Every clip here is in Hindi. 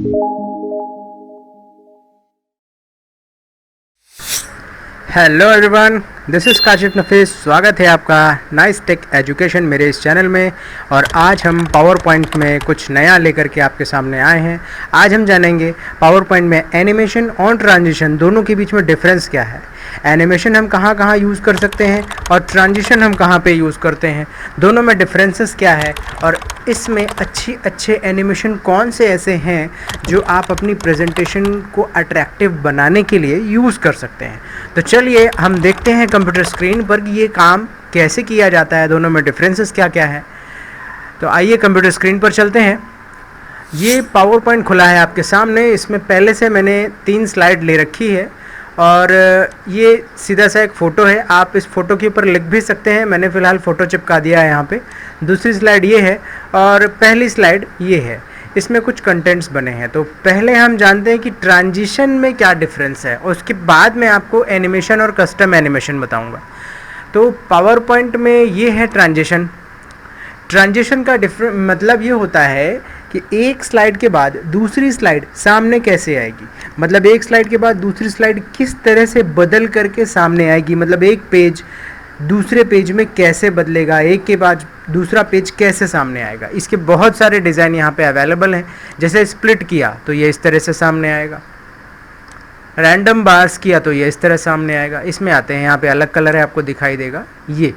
Hello everyone, this is Kashif Nafees. स्वागत है आपका नाइस टेक एजुकेशन मेरे इस चैनल में। और आज हम पावर पॉइंट में कुछ नया लेकर के आपके सामने आए हैं। आज हम जानेंगे पावर पॉइंट में एनिमेशन और ट्रांजिशन दोनों के बीच में डिफरेंस क्या है, एनिमेशन हम कहाँ कहाँ यूज़ कर सकते हैं और ट्रांजिशन हम कहाँ पे यूज़ करते हैं, दोनों में डिफरेंसेस क्या है, और इसमें अच्छे एनिमेशन कौन से ऐसे हैं जो आप अपनी प्रेजेंटेशन को अट्रैक्टिव बनाने के लिए यूज़ कर सकते हैं। तो चलिए हम देखते हैं कंप्यूटर स्क्रीन पर कि ये काम कैसे किया जाता है, दोनों में डिफरेंसेस क्या क्या है। तो आइए कंप्यूटर स्क्रीन पर चलते हैं। ये पावर पॉइंट खुला है आपके सामने। इसमें पहले से मैंने 3 स्लाइड ले रखी है और ये सीधा सा एक फ़ोटो है। आप इस फ़ोटो के ऊपर लिख भी सकते हैं। मैंने फ़िलहाल फ़ोटो चिपका दिया है यहाँ पे। दूसरी स्लाइड ये है और पहली स्लाइड ये है। इसमें कुछ कंटेंट्स बने हैं। तो पहले हम जानते हैं कि ट्रांजिशन में क्या डिफरेंस है और उसके बाद मैं आपको एनिमेशन और कस्टम एनिमेशन बताऊँगा। तो पावर पॉइंट में ये है ट्रांजिशन। ट्रांजिशन का मतलब ये होता है कि एक स्लाइड के बाद दूसरी स्लाइड सामने कैसे आएगी, मतलब एक स्लाइड के बाद दूसरी स्लाइड किस तरह से बदल करके सामने आएगी, मतलब एक पेज दूसरे पेज में कैसे बदलेगा, एक के बाद दूसरा पेज कैसे सामने आएगा। इसके बहुत सारे डिज़ाइन यहाँ पे अवेलेबल हैं। जैसे स्प्लिट किया तो ये इस तरह से सामने आएगा, रैंडम बार्स किया तो ये इस तरह सामने आएगा। इसमें आते हैं, यहाँ पे अलग कलर है आपको दिखाई देगा, ये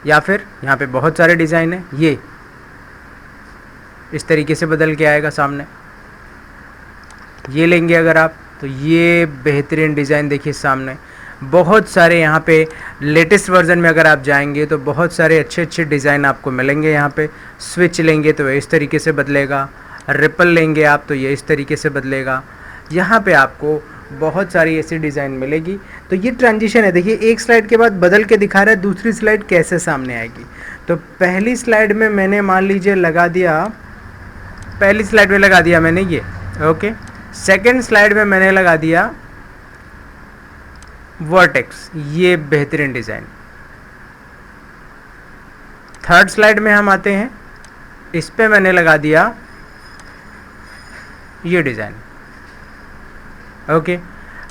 या फिर यहाँ पे बहुत सारे डिज़ाइन है। ये इस तरीके से बदल के आएगा सामने। ये लेंगे अगर आप तो ये बेहतरीन डिज़ाइन देखिए सामने। बहुत सारे यहाँ पे लेटेस्ट वर्जन में अगर आप जाएंगे तो बहुत सारे अच्छे डिज़ाइन आपको मिलेंगे। यहाँ पे स्विच लेंगे तो इस तरीके से बदलेगा, रिपल लेंगे आप तो ये इस तरीके से बदलेगा। यहाँ पे आपको बहुत सारी ऐसी डिज़ाइन मिलेगी। तो ये ट्रांजिशन है। देखिए एक स्लाइड के बाद बदल के दिखा रहा है दूसरी स्लाइड कैसे सामने आएगी। तो पहली स्लाइड में मैंने मान लीजिए लगा दिया, पहली स्लाइड में लगा दिया मैंने ये, ओके। सेकेंड स्लाइड में मैंने लगा दिया वर्टेक्स, ये बेहतरीन डिज़ाइन। थर्ड स्लाइड में हम आते हैं, इस पे मैंने लगा दिया ये डिज़ाइन, ओके।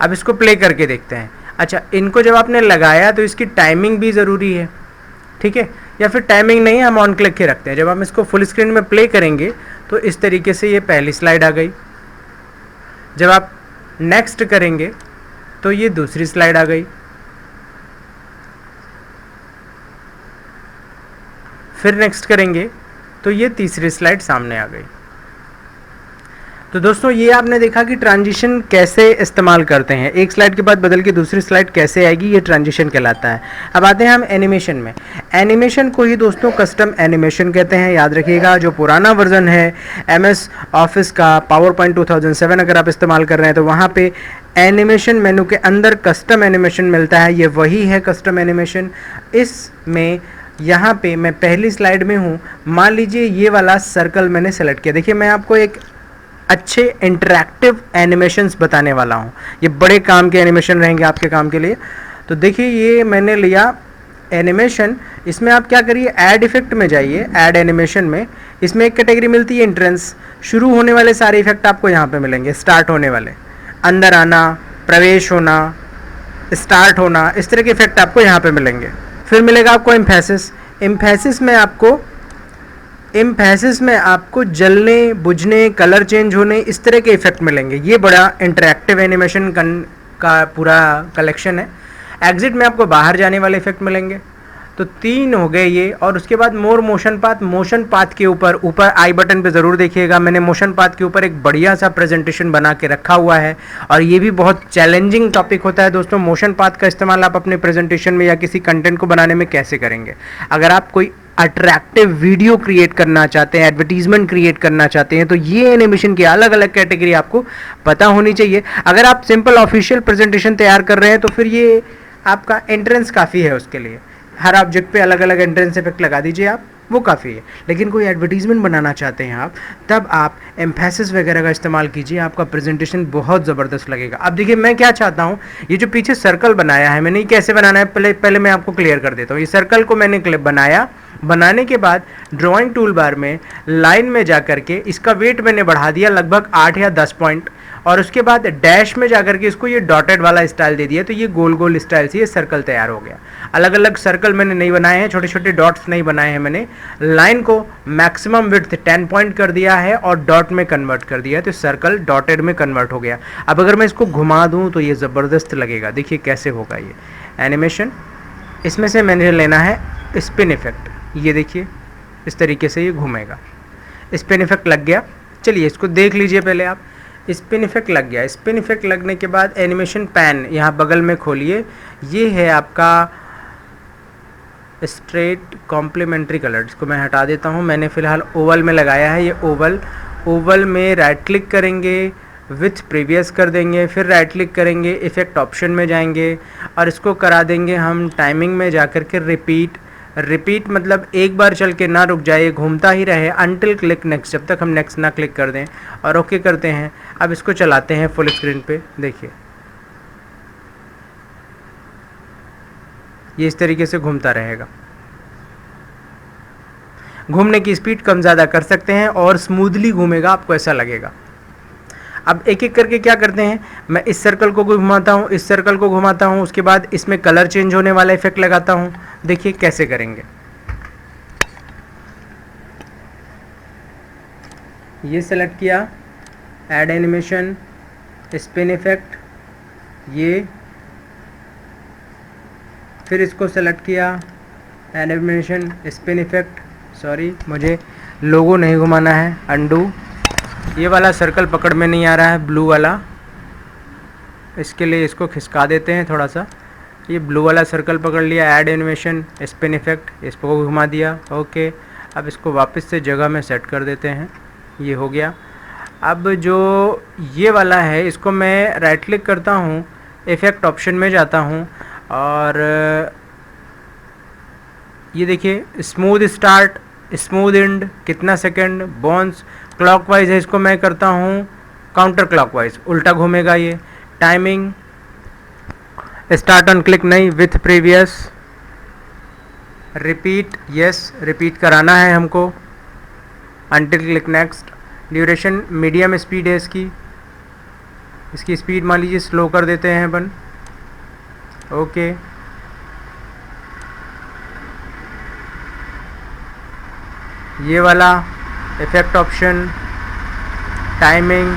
अब इसको प्ले करके देखते हैं। अच्छा, इनको जब आपने लगाया तो इसकी टाइमिंग भी ज़रूरी है, ठीक है, या फिर टाइमिंग नहीं हम ऑन क्लिक के रखते हैं। जब हम इसको फुल स्क्रीन में प्ले करेंगे तो इस तरीके से ये पहली स्लाइड आ गई। जब आप नेक्स्ट करेंगे तो ये दूसरी स्लाइड आ गई, फिर नेक्स्ट करेंगे तो ये तीसरी स्लाइड सामने आ गई। तो दोस्तों ये आपने देखा कि ट्रांजिशन कैसे इस्तेमाल करते हैं। एक स्लाइड के बाद बदल के दूसरी स्लाइड कैसे आएगी, ये ट्रांजिशन कहलाता है। अब आते हैं हम एनिमेशन में। एनिमेशन को ही दोस्तों कस्टम एनिमेशन कहते हैं। याद रखिएगा, जो पुराना वर्जन है MS ऑफिस का, पावर पॉइंट 2007 अगर आप इस्तेमाल कर रहे हैं तो वहाँ पे एनिमेशन मेनू के अंदर कस्टम एनिमेशन मिलता है। ये वही है कस्टम एनिमेशन। इसमें यहाँ पे मैं पहली स्लाइड में हूँ, मान लीजिए ये वाला सर्कल मैंने सेलेक्ट किया। देखिए मैं आपको एक अच्छे इंटरैक्टिव एनिमेशंस बताने वाला हूँ। ये बड़े काम के एनिमेशन रहेंगे आपके काम के लिए। तो देखिए ये मैंने लिया एनिमेशन। इसमें आप क्या करिए, ऐड इफेक्ट में जाइए, ऐड एनिमेशन में। इसमें एक कैटेगरी मिलती है एंट्रेंस। शुरू होने वाले सारे इफेक्ट आपको यहाँ पे मिलेंगे, स्टार्ट होने वाले, अंदर आना, प्रवेश होना, स्टार्ट होना, इस तरह के इफेक्ट आपको यहाँ पे मिलेंगे। फिर मिलेगा आपको एम्फेसिस। एम्फेसिस में आपको जलने, बुझने, कलर चेंज होने, इस तरह के इफेक्ट मिलेंगे। ये बड़ा इंटरैक्टिव एनिमेशन का पूरा कलेक्शन है। एग्जिट में आपको बाहर जाने वाले इफेक्ट मिलेंगे। तो 3 हो गए ये। और उसके बाद मोर मोशन पाथ के ऊपर आई बटन पे ज़रूर देखिएगा। मैंने मोशन पाथ के ऊपर एक बढ़िया सा प्रेजेंटेशन बना के रखा हुआ है और ये भी बहुत चैलेंजिंग टॉपिक होता है दोस्तों। मोशन पाथ का इस्तेमाल आप अपने प्रेजेंटेशन में या किसी कंटेंट को बनाने में कैसे करेंगे। अगर आप कोई अट्रैक्टिव वीडियो क्रिएट करना चाहते हैं, एडवर्टीजमेंट क्रिएट करना चाहते हैं, तो ये एनिमेशन की अलग अलग कैटेगरी आपको पता होनी चाहिए। अगर आप सिंपल ऑफिशियल प्रेजेंटेशन तैयार कर रहे हैं तो फिर ये आपका एंट्रेंस काफ़ी है उसके लिए। हर ऑब्जेक्ट पे अलग अलग एंट्रेंस इफेक्ट लगा दीजिए आप, वो काफ़ी है। लेकिन कोई एडवर्टीजमेंट बनाना चाहते हैं आप, तब आप एम्फेसिस वगैरह का इस्तेमाल कीजिए, आपका प्रेजेंटेशन बहुत ज़बरदस्त लगेगा। अब देखिए मैं क्या चाहता हूँ, ये जो पीछे सर्कल बनाया है मैंने, ये कैसे बनाना है पहले मैं आपको क्लियर कर देता हूँ। ये सर्कल को मैंने बनाया बनाने के बाद ड्राइंग टूल बार में लाइन में जा कर के इसका वेट मैंने बढ़ा दिया लगभग 8 या 10 पॉइंट, और उसके बाद डैश में जा कर के इसको ये डॉटेड वाला स्टाइल दे दिया, तो ये गोल गोल स्टाइल से ये सर्कल तैयार हो गया। अलग अलग सर्कल मैंने नहीं बनाए हैं, छोटे छोटे डॉट्स नहीं बनाए हैं मैंने। लाइन को मैक्सिमम विड्थ 10 पॉइंट कर दिया है और डॉट में कन्वर्ट कर दिया है, तो सर्कल डॉटेड में कन्वर्ट हो गया। अब अगर मैं इसको घुमा दूँ तो ये ज़बरदस्त लगेगा। देखिए कैसे होगा ये एनिमेशन। इसमें से मैंने लेना है स्पिन इफेक्ट। ये देखिए इस तरीके से ये घूमेगा। स्पिन इफेक्ट लग गया। चलिए इसको देख लीजिए पहले आप। स्पिन इफेक्ट लग गया। स्पिन इफेक्ट लगने के बाद एनिमेशन पैन यहाँ बगल में खोलिए। ये है आपका स्ट्रेट कॉम्प्लीमेंट्री कलर, इसको मैं हटा देता हूँ। मैंने फ़िलहाल ओवल में लगाया है। ये ओवल में राइट क्लिक करेंगे, विथ प्रीवियस कर देंगे, फिर राइट क्लिक करेंगे, इफेक्ट ऑप्शन में जाएंगे और इसको करा देंगे हम टाइमिंग में जा कर के रिपीट मतलब एक बार चल के ना रुक जाए, घूमता ही रहे अनटिल क्लिक नेक्स्ट, जब तक हम नेक्स्ट ना क्लिक कर दें, और ओके करते हैं। अब इसको चलाते हैं फुल स्क्रीन पे। देखिए ये इस तरीके से घूमता रहेगा। घूमने की स्पीड कम ज़्यादा कर सकते हैं और स्मूथली घूमेगा, आपको ऐसा लगेगा। अब एक एक करके क्या करते हैं, मैं इस सर्कल को घुमाता हूँ, इस सर्कल को घुमाता हूँ, उसके बाद इसमें कलर चेंज होने वाला इफेक्ट लगाता हूँ। देखिए कैसे करेंगे। ये सेलेक्ट किया, ऐड एनिमेशन, स्पिन इफेक्ट, ये फिर इसको सेलेक्ट किया, एनिमेशन, स्पिन इफेक्ट, सॉरी मुझे लोगो नहीं घुमाना है, अंडू। ये वाला सर्कल पकड़ में नहीं आ रहा है, ब्लू वाला, इसके लिए इसको खिसका देते हैं थोड़ा सा। ये ब्लू वाला सर्कल पकड़ लिया, ऐड एनिमेशन, स्पिन इफेक्ट, इसको घुमा दिया, ओके। अब इसको वापस से जगह में सेट कर देते हैं। ये हो गया। अब जो ये वाला है इसको मैं राइट क्लिक करता हूँ, इफेक्ट ऑप्शन में जाता हूँ और ये देखिए स्मूथ स्टार्ट, स्मूथ एंड, कितना सेकंड, बोन्स, क्लॉकवाइज है, इसको मैं करता हूँ काउंटर क्लॉकवाइज, उल्टा घूमेगा ये। टाइमिंग, स्टार्ट ऑन क्लिक नहीं, with previous, repeat, yes repeat कराना है हमको, until click next. Duration medium speed है इसकी स्पीड मान लीजिए स्लो कर देते हैं अपन, ओके। ये वाला इफेक्ट ऑप्शन, टाइमिंग,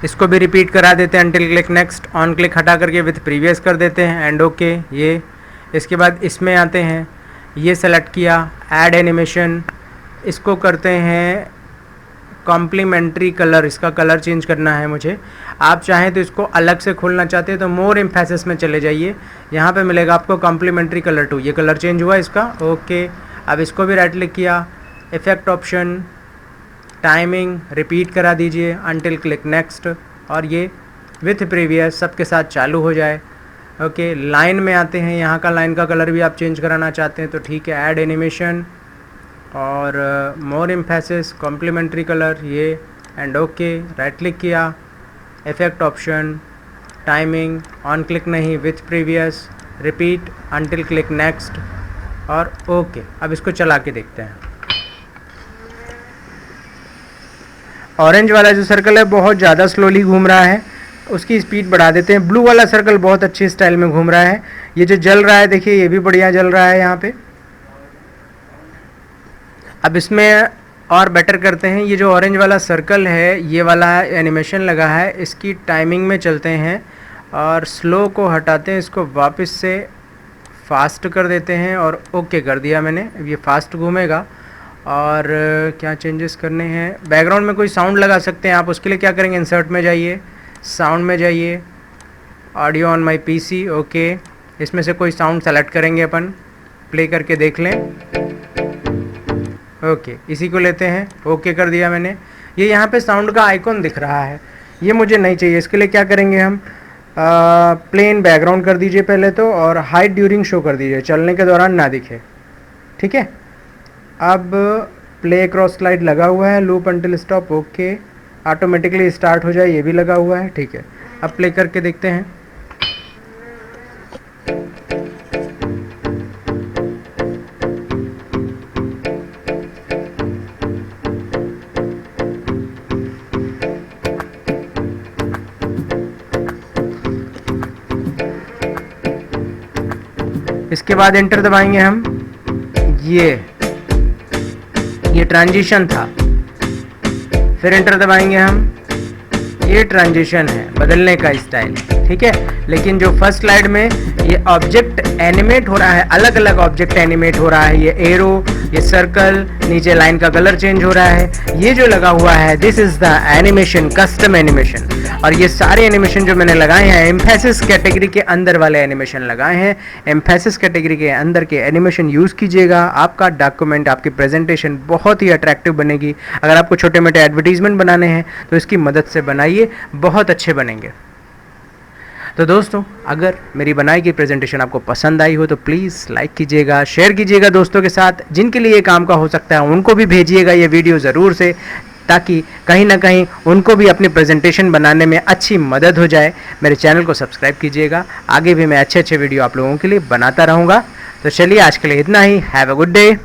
इसको भी रिपीट करा देते हैं until click next. On click हटा करके विथ प्रीवियस कर देते हैं एंड ओके। ये इसके बाद इसमें आते हैं, ये सेलेक्ट किया, ऐड एनिमेशन, इसको करते हैं कॉम्प्लीमेंट्री कलर, इसका कलर चेंज करना है मुझे। आप चाहें तो इसको अलग से खोलना चाहते हैं तो मोर एम्फेसिस में चले जाइए, यहाँ पे मिलेगा आपको कॉम्प्लीमेंट्री कलर 2। ये कलर चेंज हुआ इसका, ओके। अब इसको भी राइट क्लिक किया, इफेक्ट ऑप्शन, टाइमिंग, रिपीट करा दीजिए अनटिल क्लिक नेक्स्ट, और ये विथ प्रीवियस सबके साथ चालू हो जाए, ओके। लाइन में आते हैं, यहाँ का लाइन का कलर भी आप चेंज कराना चाहते हैं तो ठीक है, ऐड एनिमेशन और मोर एम्फेसिस, कॉम्प्लीमेंट्री कलर, ये एंड ओके। राइट क्लिक किया, effect option, timing, on click नहीं, with previous, repeat until click next और ओके। अब इसको चला के देखते हैं। ऑरेंज वाला जो सर्कल है बहुत ज़्यादा स्लोली घूम रहा है, उसकी स्पीड बढ़ा देते हैं। ब्लू वाला सर्कल बहुत अच्छी स्टाइल में घूम रहा है। ये जो जल रहा है देखिए, ये भी बढ़िया जल रहा है यहाँ पे। अब इसमें और बेटर करते हैं, ये जो ऑरेंज वाला सर्कल है, ये वाला एनिमेशन लगा है, इसकी टाइमिंग में चलते हैं और स्लो को हटाते हैं, इसको वापस से फास्ट कर देते हैं और ओके कर दिया मैंने। अब ये फास्ट घूमेगा। और क्या चेंजेस करने हैं, बैकग्राउंड में कोई साउंड लगा सकते हैं आप। उसके लिए क्या करेंगे, इंसर्ट में जाइए, साउंड में जाइए, audio on my PC, okay. इसमें से कोई साउंड सेलेक्ट करेंगे अपन, प्ले करके देख लें, ओके। इसी को लेते हैं, ओके कर दिया मैंने। ये यहाँ पे साउंड का आइकॉन दिख रहा है, ये मुझे नहीं चाहिए। इसके लिए क्या करेंगे हम, प्लेन बैकग्राउंड कर दीजिए पहले तो, और हाइड ड्यूरिंग शो कर दीजिए, चलने के दौरान ना दिखे, ठीक है। अब प्ले क्रॉस स्लाइड लगा हुआ है, loop until stop, okay. Automatically start हो जाए, ये भी लगा हुआ है, ठीक है। अब प्ले करके देखते हैं। इसके बाद एंटर दबाएंगे हम, ये ट्रांजिशन था, फिर एंटर दबाएंगे हम, ये ट्रांजिशन है, बदलने का स्टाइल, ठीक है। लेकिन जो फर्स्ट स्लाइड में ये ऑब्जेक्ट एनिमेट हो रहा है, अलग अलग ऑब्जेक्ट एनिमेट हो रहा है, ये एरो, ये सर्कल, नीचे लाइन का कलर चेंज हो रहा है, ये जो लगा हुआ है this is the animation, custom animation. और ये सारे एनिमेशन जो मैंने लगाए हैं एम्फेसिस कैटेगरी के अंदर वाले एनिमेशन लगाए हैं। एम्फेसिस कैटेगरी के अंदर के एनिमेशन यूज़ कीजिएगा, आपका डॉक्यूमेंट, आपकी प्रेजेंटेशन बहुत ही अट्रैक्टिव बनेगी। अगर आपको छोटे मोटे एडवर्टीजमेंट बनाने हैं तो इसकी मदद से बनाइए, बहुत अच्छे बनेंगे। तो दोस्तों, अगर मेरी बनाई गई प्रेजेंटेशन आपको पसंद आई हो तो प्लीज़ लाइक कीजिएगा, शेयर कीजिएगा दोस्तों के साथ, जिनके लिए ये काम का हो सकता है उनको भी भेजिएगा ये वीडियो ज़रूर से, ताकि कहीं ना कहीं उनको भी अपनी प्रेजेंटेशन बनाने में अच्छी मदद हो जाए। मेरे चैनल को सब्सक्राइब कीजिएगा, आगे भी मैं अच्छे अच्छे वीडियो आप लोगों के लिए बनाता रहूँगा। तो चलिए आज के लिए इतना ही। Have a good day.